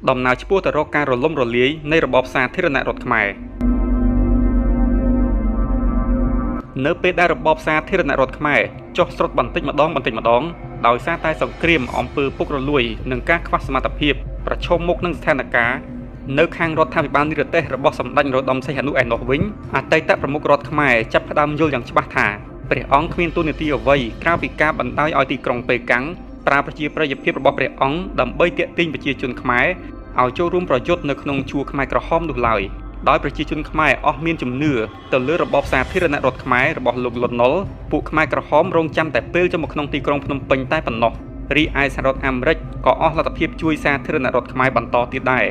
ដំណើរឆ្ពោះទៅរកការរលំរលាយនៃរបបសាធារណរដ្ឋខ្មែរនៅពេលដែលរបបសាធារណរដ្ឋខ្មែរចុះស្រុតបន្តិចម្ដងដោយសារតែសង្គ្រាមអំពើពុករលួយនិងការខ្វះសមត្ថភាពប្រឈមមុខនឹងស្ថានភាពនៅខាងរដ្ឋាភិបាលនិរទេសរបស់សម្ដេចនរោត្តមសីហនុឯណោះវិញអតីតប្រមុខរដ្ឋខ្មែរចាប់ផ្ដើមយល់យ៉ាងច្បាស់ថាព្រះអង្គគ្មានទូនាទីអ្វីក្រៅពីការបណ្ដោយឲ្យទីក្រុងប៉េកាំងប្រើប្រជាប្រិយភាពរបស់ព្រះអង្គដើម្បីទាក់ទាញប្រជាជនខ្មែរឲ្យចូលរួមប្រយុទ្ធនៅក្នុងជួរខ្មែរក្រហមនោះឡើយដោយប្រជាជនខ្មែរអស់មានជំនឿទៅលើរបបសាធារណរដ្ឋខ្មែររបស់លោកលន់ នល់ពួកខ្មែរក្រហមរងចាំតែពេលចូលមកក្នុងទីក្រុងភ្នំពេញតែប៉ុណ្ណោះរីឯសហរដ្ឋអាមេរិកក៏អស់លទ្ធភាពជួយសាធារណរដ្ឋខ្មែរបន្តទៀតដែរ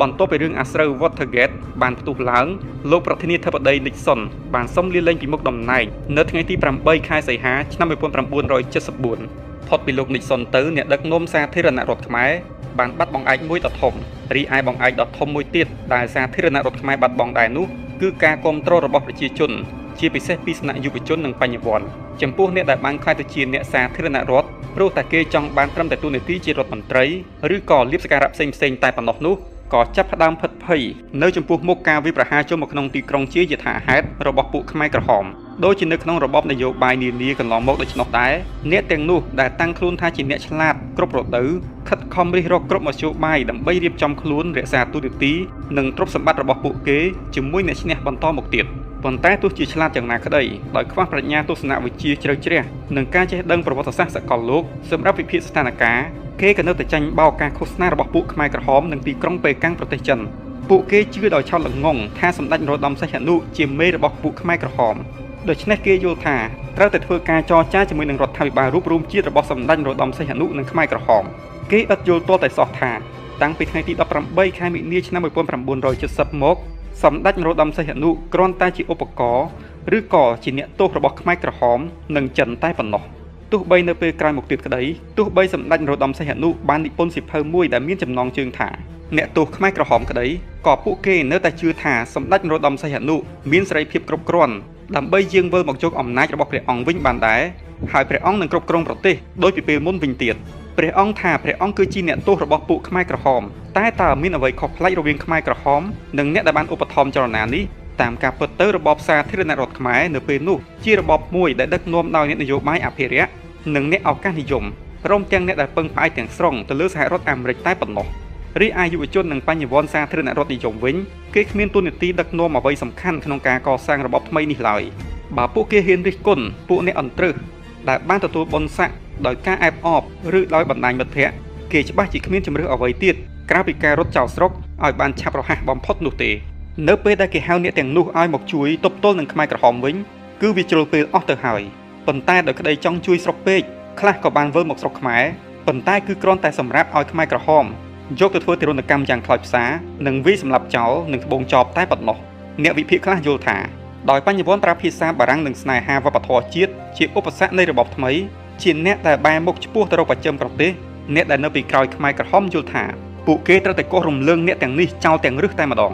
បន្ទាប់ពីរឿងអាស្រូវ Watergate បានផ្ទុះឡើងលោកប្រធានាធិបតី Nixon បានសុំលាលែងពីមុខតំណែងនៅថ្ងៃទី8ខែសីហាឆ្នាំ1974ផុតពីលោក Nixon ទៅអ្នកដឹកនាំសាធារណរដ្ឋខ្មែរបានបាត់បង់ឯកមួយដ៏ធំរីឯបង្អែកដ៏ធំមួយទៀតដែលសាធារណរដ្ឋខ្មែរបាត់បង់ដែរនោះគឺការគាំទ្ររបស់ប្រជាជនជាពិសេសពីសំណាក់យុវជននិងបញ្ញវន្តចំពោះអ្នកដែលបានក្លាយទៅជាអ្នកសាធារណរដ្ឋព្រោះតែគេចង់បានត្រឹមតែទូនាទីជារដ្ឋមន្ត្រីឬក៏លៀបសក្ការៈផ្សេងៗតែប៉ុណ្ណោះនោះក៏ចាប់ផ្ដើមភិតភ័យនៅចំពោះមុខការវាយប្រហារចូលមកក្នុងទីក្រុងជាយថាហេតុរបស់ពួកខ្មែរក្រហមដូចជានៅក្នុងរបបនយោបាយនានាកន្លងមកដូច្នោះដែរអ្នកទាំងនោះដែលតាំងខ្លួនថាជាអ្នកឆ្លាតគ្រប់រដូវខិតខំរិះរកគ្រប់មធ្យោបាយដើម្បីរៀបចំខ្លួនរក្សាទូនាទីនិងទ្រព្យសម្បត្តិរបស់ពួកគេជាមួយអ្នកឈ្នះបន្តមកទៀតប៉ុន្តែទោះជាឆ្លាតយ៉ាងណាក្តីដោយខ្វះប្រាជ្ញាទស្សនវិជ្ជាជ្រៅជ្រះនិងការចេះដឹងប្រវត្តិសាស្ត្រសកលលោកសម្រាប់វិភាគស្ថានភាពគេក៏នៅតែចាញ់បោកការឃោសនារបស់ពួកខ្មែរក្រហមនឹងទីក្រុងប៉េកាំងប្រទេសចិនពួកគេជឿដោយឆោតល្ងង់ថាសម្ដេចនរោត្តមសីហនុជាមេរបស់ពួកខ្មែរក្រហមដូច្នេះគេយល់ថាត្រូវតែធ្វើការចរចាជាមួយនឹងរដ្ឋាភិបាលរួមរួមជាតិរបស់សម្ដេចនរោត្តមសីហនុនិងខ្មែរក្រហមគេឥតយល់ទាល់តែសោះថាតាំងពីថ្ងៃទី18ខែមិនិនាឆ្នាំ1970មកសម្ដេចនរោត្តមសីហនុគ្រាន់តែជាឧបករណ៍ឬក៏ជាអ្នកទោសរបស់ខ្មែរក្រហមនិងចិនតែប៉ុណ្ណោះទោះបីនៅពេលក្រោយមកទៀតក្តីទោះបីសម្ដេចនរោត្តមសីហនុបាននិពន្ធសៀវភៅមួយដែលមានចំណងជើងថាអ្នកទោសខ្មែរក្រហមក្តីក៏ពួកគេនៅតែជឿថាសម្ដេចនរោត្តមសីហនុមានសេរីភាពគ្រប់គ្រាន់ដើម្បីយាងវិលមកយកអំណាចរបស់ព្រះអង្គវិញបានដែរហើយព្រះអង្គនឹងគ្រប់គ្រងប្រទេសដោយពីពេលមុនវិញទៀតព្រះអង្គថាព្រះអង្គគឺជាអ្នកទោសរបស់ពួកខ្មែរក្រហមតែតើមានអ្វីខុសប្លែករវាងខ្មែរក្រហមនិងអ្នកដែលបានឧបត្ថម្ភចលនានេះតាមការពិតទៅរបបសាធារណរដ្ឋខ្មែរនៅពេលនោះជារបបមួយដែលដឹកនាំដោយអ្នកនយោបាយអភិរក្សនិងអ្នកឱកាសនិយមព្រមទាំងអ្នកដែលពឹងផ្អែកទាំងស្រុងទៅលើសហរដ្ឋអាមេរិកតែប៉ុណ្ណោះរីឯយុវជននិងបញ្ញវន្តសាធារណរដ្ឋនិយមវិញគេគ្មានទូនាទីដឹកនាំអ្វីសំខាន់ក្នុងការកសាងរបបថ្មីនេះឡើយបើពួកគេហ៊ានរិះគន់ពួកអ្នកអន្ត្រឹសដែលបានទទួលបុណ្យស័ក្តិដោយការអែបអបឬដោយបណ្ដាញមិត្តភ័ក្តិគេច្បាស់ជាគ្មានជំរឿសអ្វីទៀតក្រៅពីការរត់ចោលស្រុកឲ្យបានឆាប់រហ័សបំផុតនោះទេនៅពេលដែលគេហៅអ្នកទាំងនោះឲ្យមកជួយទប់ទល់នឹងខ្មែរក្រហមវិញគឺវាជ្រុលពេលអស់ទៅហើយប៉ុន្តែដោយក្តីចង់ជួយស្រុកពេកខ្លះក៏បានវិលមកស្រុកខ្មែរប៉ុន្តែគឺគ្រាន់តែសម្រាប់ឲ្យខ្មែរក្រហមយកទៅធ្វើទារុណកម្មយ៉ាងខ្លោចផ្សានិងវាយសម្លាប់ចោលនឹងត្បូងចប់តែប៉ុណ្ណោះអ្នកវិភាគខ្លះយល់ថាដោយបញ្ញវន្តប្រើភាសាបារាំងនិងស្នេហាវប្បធម៌ជាតិជាឧបសគ្គនៃរបបថ្មីជាអ្នកដែលបែរមុខឆ្ពោះទៅរកប្រចាំប្រទេសអ្នកដែលនៅពីក្រោយខ្មែរក្រហមយល់ថាពួកគេត្រូវតែកោះរំលើងអ្នកទាំងនេះចោលទាំងរឹសតែម្ដង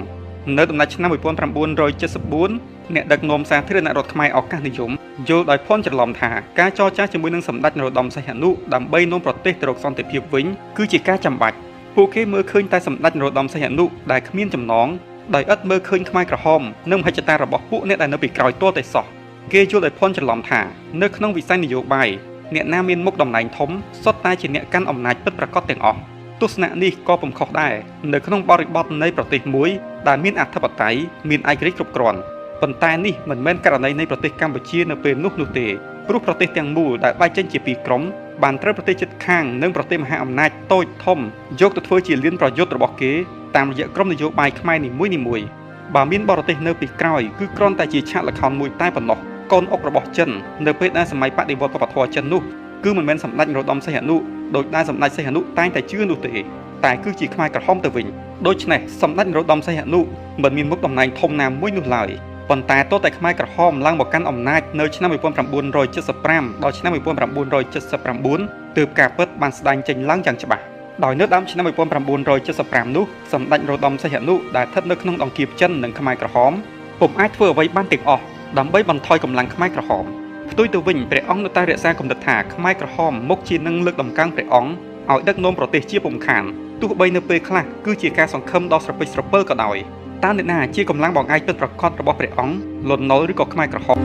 នៅដំណាច់ឆ្នាំ1974អ្នកដឹកនាំសាធារណរដ្ឋខ្មែរឱកាសនិយមយល់ដោយភ័ន្តច្រឡំថាការចរចាជាមួយនឹងសម្ដេចនរោត្តមសីហនុដើម្បីនាំប្រទេសទៅរកសន្តិភាពវិញគឺជាការចាំបាច់ពួកគេមើលឃើញតែសម្ដេចនរោត្តមសីហនុដែលគ្មានចំណងដោយឥតមើលឃើញខ្មែរក្រហមនិងមហិច្ឆតារបស់ពួកអ្នកដែលនៅពីក្រោយទាល់តែសោះគេយល់ដោយភ័ន្តច្រឡំថានៅក្នុងវិស័យនយោបាយអ្នកណាមានមុខតំណែងធំសុទ្ធតែជាអ្នកកាន់អំណាចពិតប្រាកដទាំងអស់ទស្សនៈនេះក៏ពុំខុសដែរនៅក្នុងបរិបទនៃប្រទេសមួយដែលមានអធិបតេយ្យមានឯករាជ្យគ្រប់គ្រាន់ប៉ុន្តែនេះមិនមែនករណីនៃប្រទេសកម្ពុជានៅពេលនោះទេព្រោះប្រទេសទាំងមូលដែលបែកចេញជាពីរក្រុមបានត្រូវប្រទេសជិតខាងនិងប្រទេសមហាអំណាចតូចធំយកទៅធ្វើជាលានប្រយុទ្ធរបស់គេតាមរយៈក្រុមនយោបាយខ្មែរនីមួយៗបើមានបរទេសនៅពីក្រោយគឺគ្រាន់តែជាឆាកល្ខោនមួយតែប៉ុណ្ណោះកូនអុករបស់ចិននៅពេលដែលសម័យបដិវត្តវប្បធម៌ចិននោះគឺមិនមែនសម្ដេចនរោត្តមសីហនុដោយដែលសម្ដេចសីហនុតែងតែជឿនោះទេតែគឺជាខ្មែរក្រហមទៅវិញដូច្នេះសម្ដេចនរោត្តមសីហនុមិនមានមុខតំណែងធំណាមួយនោះឡើយប៉ុន្តែតើតែខ្មែរក្រហមឡើងមកកាន់អំណាចនៅឆ្នាំ1975ដល់ឆ្នាំ1979ទើបការពិតបានស្ដែងចេញឡើងយ៉ាងច្បាស់ដោយនៅដើមឆ្នាំ1975នោះសម្ដេចនរោត្តមសីហនុដែលស្ថិតនៅក្នុងអង្គារចិននិងខ្មែរក្រហមពុំអាចធ្វើអ្វីបានទាំងអស់ដើម្បីបន្ថយកម្លាំងខ្មែរក្រហមផ្ទុយទៅវិញព្រះអង្គនៅតែរក្សាគំនិតថាខ្មែរក្រហមមុខជានឹងលើកតម្កើងព្រះអង្គឲ្យដឹកនាំប្រទេសជាពុំខាន ទោះបីនៅពេលខ្លះគឺជាការសង្ឃឹមដ៏ស្រពេចស្រពិលក៏ដោយតើអ្នកណាជាកម្លាំងបងឯកពិតប្រាកដរបស់ព្រះអង្គលន់នល់ឬក៏ខ្មែរក្រហម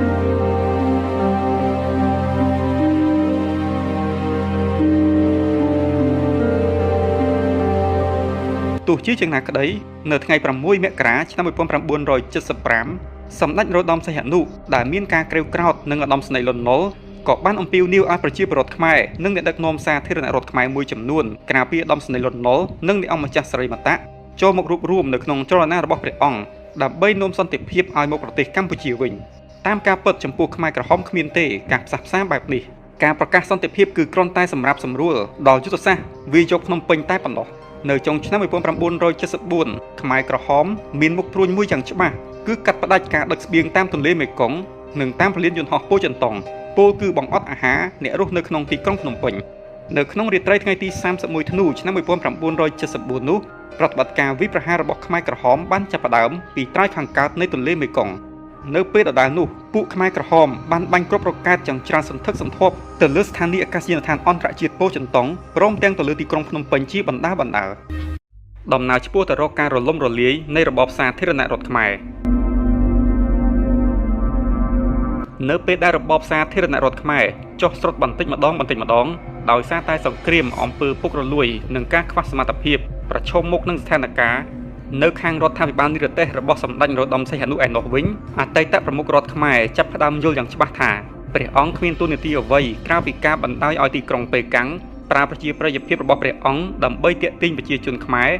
ទោះជាយ៉ាងណាក្តីនៅថ្ងៃ6មករាឆ្នាំ1975សម្ដេចនរោត្តមសីហនុដែលមានការក្រេវក្រោធនឹងឧត្តមស្នេហ៍លន់នល់ក៏បានអំពាវនាវឲ្យប្រជាពលរដ្ឋខ្មែរនិងអ្នកដឹកនាំសាធារណរដ្ឋខ្មែរមួយចំនួនក្រៅពីឧត្តមស្នេហ៍លន់នល់និងអ្នកអង្គម្ចាស់សិរីមតៈចូលមករួបរวมនៅក្នុងចលនារបស់ព្រះអង្គដើម្បីនាំសន្តិភាពឲ្យមកប្រទេសកម្ពុជាវិញតាមការពិតចំពោះខ្មែរក្រហមគ្មានទេការផ្សះផ្សាបែបនេះការប្រកាសសន្តិភាពគឺគ្រាន់តែសម្រាប់សម្រួលដល់យុទ្ធសាស្ត្រវាយយកភ្នំពេញតែប៉ុណ្ណោះនៅចុងឆ្នាំ1974ខ្មែរក្រហមមានមុខព្រួញមួយយ៉ាងច្បាស់គឺកាត់ផ្តាច់ការដឹកស្បៀងតាមទន្លេមេគង្គនិងតាមពលានយន្តហោះពោធិ៍ចិនតុងពោលគឺបង្អត់អាហារអ្នករស់នៅក្នុងទីក្រុងភ្នំពេញនៅក្នុងរាត្រីថ្ងៃទី31ធ្នូឆ្នាំ1974នោះប្រតិបត្តិការវាយប្រហាររបស់ខ្មែរក្រហមបានចាប់ផ្ដើមពីត្រើយខាងកើតនៃទន្លេមេគង្គនៅពេលដដែលនោះពួកខ្មែរក្រហមបានបាញ់គ្រាប់រ៉ុកកែតយ៉ាងច្រើនសន្ធឹកសន្ធាប់ទៅលើស្ថានីយ៍អាកាសយានដ្ឋានអន្តរជាតិពោធិ៍ចិនតុងព្រមទាំងទៅលើទីក្រុងភ្នំពេញជាបណ្ដាដំណើរឆ្ពោះទៅរកការរលំរលាយនៃរបបសាធារណរដ្ឋខ្មែរនៅពេលដែលរបបសាធារណរដ្ឋខ្មែរចុះស្រុតបន្តិចម្ដងដោយសារតែសង្គ្រាមអំពើពុករលួយនិងការខ្វះសមត្ថភាពប្រឈមមុខនឹងស្ថានភាពនៅខាងរដ្ឋាភិបាលនិរទេសរបស់សម្ដេចនរោត្តមសីហនុឯណោះវិញអតីតប្រមុខរដ្ឋខ្មែរចាប់ផ្ដើមយល់យ៉ាងច្បាស់ថាព្រះអង្គគ្មានទូនាទីអ្វីក្រៅពីការបណ្ដោយឲ្យទីក្រុងប៉េកាំងប្រើប្រជាប្រិយភាពរបស់ព្រះអង្គដើម្បីទាក់ទាញប្រជាជនខ្មែរ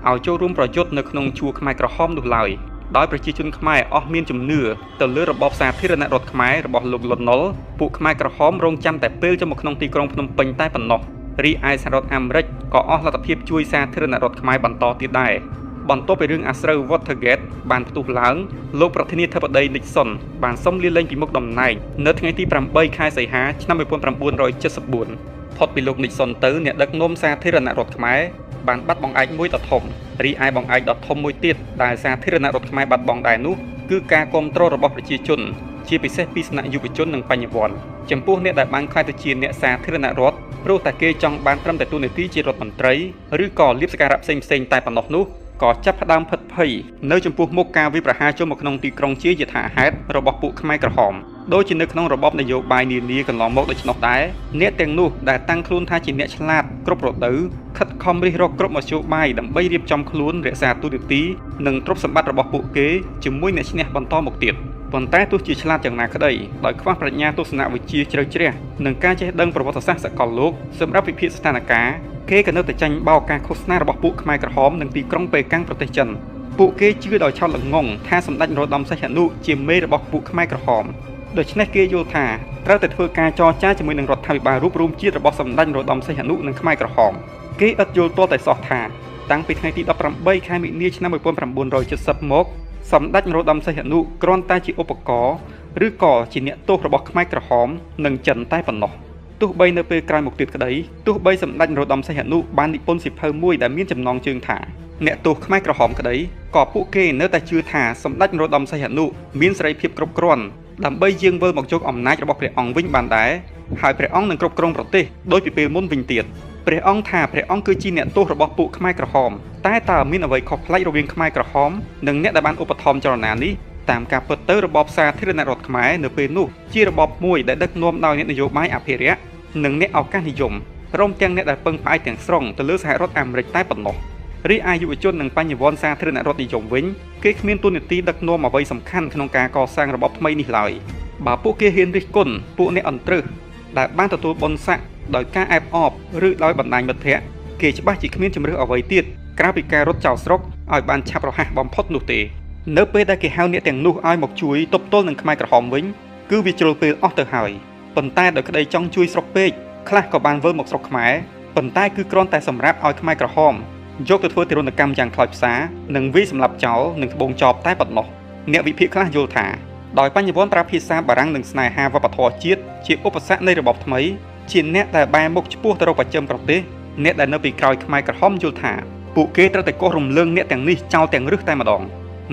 ឲ្យចូលរួមប្រយុទ្ធនៅក្នុងជួរខ្មែរក្រហមនោះឡើយដោយប្រជាជនខ្មែរអស់មានជំនឿទៅលើរបបសាធារណរដ្ឋខ្មែររបស់លោកលន់នល់ពួកខ្មែរក្រហមរងចាំតែពេលចូលមកក្នុងទីក្រុងភ្នំពេញតែប៉ុណ្ណោះរីឯសហរដ្ឋអាមេរិកក៏អស់លទ្ធភាពជួយសាធារណរដ្ឋខ្មែរបន្តទៀតដែរបន្ទាប់ពីរឿងអាស្រូវ Watergate បានផ្ទុះឡើងលោកប្រធានាធិបតី Nixon បានសុំលាលែងពីមុខតំណែងនៅថ្ងៃទី8ខែសីហាឆ្នាំ1974ផុតពីលោក Nixon ទៅអ្នកដឹកនាំសាធារណរដ្ឋខ្មែរបានបាត់បង់ឯកមួយដ៏ធំរីឯបង្អែកដ៏ធំមួយទៀតដែលសាធារណរដ្ឋខ្មែរបាត់បង់ដែរនោះគឺការគាំទ្ររបស់ប្រជាជនជាពិសេសពីសំណាក់យុវជននិងបញ្ញវន្តចំពោះអ្នកដែលបានក្លាយទៅជាអ្នកសាធារណរដ្ឋព្រោះតែគេចង់បានត្រឹមតែតួនាទីជារដ្ឋមន្ត្រីឬក៏លៀបសក្ការៈផ្សេងៗតែប៉ុណ្ណោះនោះក៏ចាប់ផ្ដើមផិតភ័យនៅចំពោះមុខការវាយប្រហារចូលមកក្នុងទីក្រុងជាយថាហេតុរបស់ពួកខ្មែរក្រហមដូចជានៅក្នុងរបបនយោបាយនានាកន្លងមកដូច្នោះដែរអ្នកទាំងនោះដែលតាំងខ្លួនថាជាអ្នកឆ្លាតគ្រប់រដូវខិតខំរិះរកគ្រប់មធ្យោបាយដើម្បីរៀបចំខ្លួនរក្សាទូនាទីនិងទ្រព្យសម្បត្តិរបស់ពួកគេជាមួយអ្នកឈ្នះបន្តមកទៀតប៉ុន្តែទោះជាឆ្លាតយ៉ាងណាក្តីដោយខ្វះប្រាជ្ញាទស្សនវិជ្ជាជ្រៅជ្រះនិងការចេះដឹងប្រវត្តិសាស្ត្រសកលលោកសម្រាប់វិភាគស្ថានភាពគេក៏នៅតែចាញ់បោកការឃោសនារបស់ពួកខ្មែរក្រហមនឹងទីក្រុងប៉េកាំងប្រទេសចិនពួកគេជឿដោយឆោតល្ងង់ថាសម្ដេចនរោត្តមសីហនុជាមេរបស់ពួកខ្មែរក្រហមដូច្នេះគេយល់ថាត្រូវតែធ្វើការចរចាជាមួយនឹងរដ្ឋាភិបាលរួមរួមជាតិរបស់សម្ដេចនរោត្តមសីហនុនិងខ្មែរក្រហមគេឥតយល់ទាល់តែសោះថាតាំងពីថ្ងៃទី18ខែមិនិនាឆ្នាំ1970មកសម្ដេចនរោត្តមសីហនុគ្រាន់តែជាឧបករណ៍ឬក៏ជាអ្នកទោសរបស់ខ្មែរក្រហមនិងចិនតែប៉ុណ្ណោះទោះបីនៅពេលក្រោយមកទៀតក្តីទោះបីសម្ដេចនរោត្តមសីហនុបាននិពន្ធសៀវភៅមួយដែលមានចំណងជើងថាអ្នកទោសខ្មែរក្រហមក្តីក៏ពួកគេនៅតែជឿថាសម្ដេចនរោត្តមសីហនុមានសេរីភាពគ្រប់គ្រាន់ដើម្បីយាងវិលមកយកអំណាចរបស់ព្រះអង្គវិញបានដែរហើយព្រះអង្គនឹងគ្រប់គ្រងប្រទេសដោយពីពេលមុនវិញទៀតព្រះអង្គថាព្រះអង្គគឺជាអ្នកទោសរបស់ពួកខ្មែរក្រហមតែតើមានអ្វីខុសប្លែករវាងខ្មែរក្រហមនិងអ្នកដែលបានឧបត្ថម្ភចលនានេះតាមការពិតទៅរបបសាធារណរដ្ឋខ្មែរនៅពេលនោះជារបបមួយដែលដឹកនាំដោយអ្នកនយោបាយអភិរក្សនិងអ្នកឱកាសនិយមព្រមទាំងអ្នកដែលពឹងផ្អែកទាំងស្រុងទៅលើសហរដ្ឋអាមេរិកតែប៉ុណ្ណោះរីឯយុវជននិងបញ្ញវន្តសាធារណរដ្ឋនិយមវិញគេគ្មានទូនាទីដឹកនាំអ្វីសំខាន់ក្នុងការកសាងរបបថ្មីនេះឡើយបើពួកគេហ៊ានរិះគន់ពួកអ្នកអន្ត្រឹសដែលបានទទួលបុណ្យស័ក្តិដោយការអែបអបឬដោយបណ្ដាញមិត្តភ័ក្តិគេច្បាស់ជាគ្មានជំរឿសអ្វីទៀតក្រៅពីការរត់ចោលស្រុកឲ្យបានឆាប់រហ័សបំផុតនោះទេនៅពេលដែលគេហៅអ្នកទាំងនោះឲ្យមកជួយទប់ទល់នឹងខ្មែរក្រហមវិញគឺវាជ្រុលពេលអស់ទៅហើយប៉ុន្តែដោយក្តីចង់ជួយស្រុកពេកខ្លះក៏បានវិលមកស្រុកខ្មែរប៉ុន្តែគឺគ្រាន់តែសម្រាប់ឲ្យខ្មែរក្រហមយកទៅធ្វើទារុណកម្មយ៉ាងខ្លោចផ្សានិងវាយសម្លាប់ចោលនិងត្បូងចោលតែប៉ុណ្ណោះអ្នកវិភាគខ្លះយល់ថាដោយបញ្ញវន្តប្រើភាសាបារាំងនិងស្នេហាវប្បធម៌ជាតិជាឧបសគ្គនៃរបបថ្មីជាអ្នកដែលបែរមុខឆ្ពោះទៅរកបច្ចឹមប្រទេសអ្នកដែលនៅពីក្រោយខ្មែរក្រហមយល់ថាពួកគេត្រូវតែកោះរំលើងអ្នកទាំងនេះចោលទាំងរឹសតែម្ដង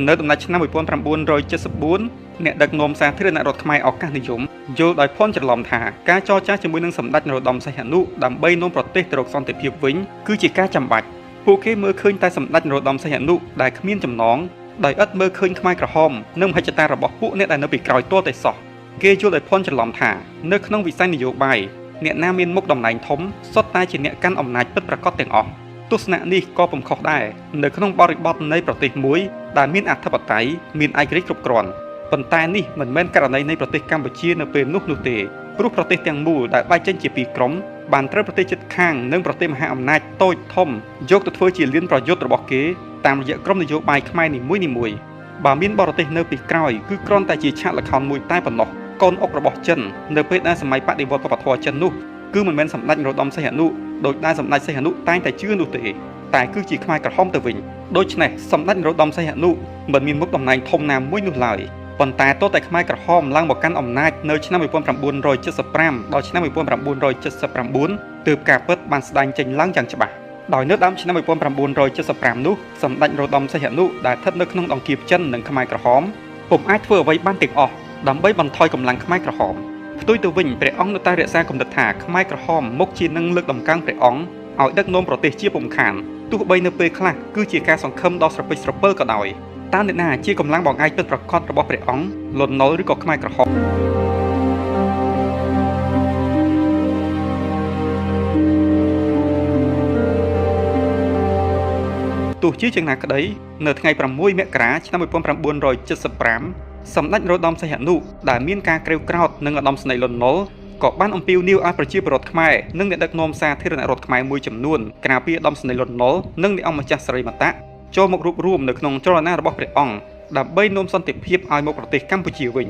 នៅដំណាច់ឆ្នាំ1974អ្នកដឹកនាំសាធារណរដ្ឋខ្មែរឱកាសនិយមយល់ដោយភ័ន្តច្រឡំថាការចរចាជាមួយនឹងសម្ដេចនរោត្តមសីហនុដើម្បីនាំប្រទេសទៅរកសន្តិភាពវិញគឺជាការចាំបាច់ ពួកគេមើលឃើញតែសម្ដេចនរោត្តមសីហនុដែលគ្មានចំណងដោយឥតមើលឃើញខ្មែរក្រហមនិងមហិច្ឆតារបស់ពួកអ្នកដែលនៅពីក្រោយទាល់តែសោះគេយល់ឲ្យភ័ន្តច្រឡំថានៅក្នុងវិស័យនយោបាយអ្នកណាមានមុខតំណែងធំសុទ្ធតែជាអ្នកកាន់អំណាចពិតប្រាកដទាំងអស់ទស្សនៈនេះក៏ពុំខុសដែរនៅក្នុងបរិបទនៃប្រទេសមួយដែលមានអធិបតេយ្យមានឯករាជ្យគ្រប់គ្រាន់ប៉ុន្តែនេះមិនមែនករណីនៃប្រទេសកម្ពុជានៅពេលនោះទេព្រោះប្រទេសទាំងមូលដែលបែកចេញជាពីរក្រុមបានត្រូវប្រទេសជិតខាងនិងប្រទេសមហាអំណាចតូចធំយកទៅធ្វើជាលានប្រយុទ្ធរបស់គេតាមរយៈក្រុមនយោបាយខ្មែរនីមួយៗបើមានបរទេសនៅពីក្រោយគឺគ្រាន់តែជាឆាកល្ខោនមួយតែប៉ុណ្ណោះកូនអុករបស់ចិននៅពេលដែលសម័យបដិវត្តវប្បធម៌ចិននោះគឺមិនមែនសម្ដេចនរោត្តមសីហនុដោយដែលសម្ដេចសីហនុតែងតែជឿនោះទេតែគឺជាខ្មែរក្រហមទៅវិញដូច្នេះសម្ដេចនរោត្តមសីហនុមិនមានមុខតំណែងធំណាមួយនោះឡើយប៉ុន្តែតើតែខ្មែរក្រហមឡើងមកកាន់អំណាចនៅឆ្នាំ1975ដល់ឆ្នាំ1979ទើបការពិតបានស្ដែងចេញឡើងយ៉ាងច្បាស់ដោយនៅដើមឆ្នាំ1975នោះសម្ដេចនរោត្តមសីហនុដែលស្ថិតនៅក្នុងអង្គារចិននិងខ្មែរក្រហមពុំអាចធ្វើអ្វីបានទាំងអស់ដើម្បីបន្ថយកម្លាំងខ្មែរក្រហមផ្ទុយទៅវិញព្រះអង្គនៅតែរក្សាគំនិតថាខ្មែរក្រហមមុខជានឹងលើកតម្កើងព្រះអង្គឲ្យដឹកនាំប្រទេសជាពុំខានទោះបីនៅពេលខ្លះគឺជាការសង្ឃឹមដ៏ស្រពេចស្រពិលក៏ដោយតើអ្នកណាជាកម្លាំងបង្ហាញពិតប្រាកដរបស់ព្រះអង្គលន់នល់ឬក៏ខ្មែរក្រហមទោះជាយ៉ាងណាក្តីនៅថ្ងៃ6មករាឆ្នាំ1975សម្ដេចនរោត្តមសីហនុដែលមានការក្រេវក្រោធនិងឧត្តមស្នេហ៍លន់នល់ក៏បានអំពាវនាវឲ្យប្រជាពលរដ្ឋខ្មែរនិងអ្នកដឹកនាំសាធារណរដ្ឋខ្មែរមួយចំនួនក្រៅពីឧត្តមស្នេហ៍លន់នល់និងអ្នកអង្គម្ចាស់សិរីមតៈចូលមករួបរวมនៅក្នុងចលនារបស់ព្រះអង្គដើម្បីនាំសន្តិភាពឲ្យមកប្រទេសកម្ពុជាវិញ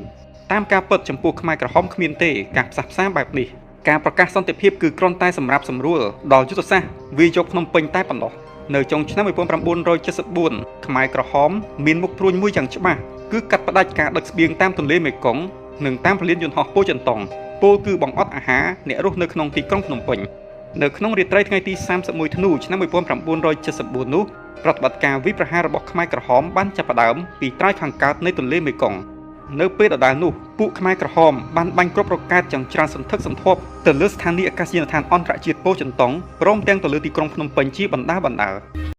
តាមការពិតចំពោះខ្មែរក្រហមគ្មានទេការផ្សះផ្សាបែបនេះការប្រកាសសន្តិភាពគឺគ្រាន់តែសម្រាប់សម្រួលដល់យុទ្ធសាស្ត្រវាយកភ្នំពេញតែប៉ុណ្ណោះនៅចុងឆ្នាំ1974ខ្មែរក្រហមមានមុខព្រួញមួយយ៉ាងច្បាស់គឺកាត់ផ្តាច់ការដឹកស្បៀងតាមទន្លេមេគង្គនិងតាមពលានយន្តហោះពោធិ៍ចិនតុងពោលគឺបង្អត់អាហារអ្នករស់នៅក្នុងទីក្រុងភ្នំពេញនៅក្នុងរាត្រីថ្ងៃទី31ធ្នូឆ្នាំ1974នោះប្រតិបត្តិការវិប្រហាររបស់ខ្មែរក្រហមបានចាប់ផ្ដើមពីត្រើយខាងកើតនៃទន្លេមេគង្គនៅពេលដដែលនោះពួកខ្មែរក្រហមបានបាញ់គ្រាប់រ៉ុកែតយ៉ាងច្រើនសន្ធឹកសន្ធាប់ទៅលើស្ថានីយអាកាសយានដ្ឋានអន្តរជាតិពោធិ៍ចិនតុងព្រមទាំងទៅលើទីក្រុងភ្នំពេញជាបណ្ដា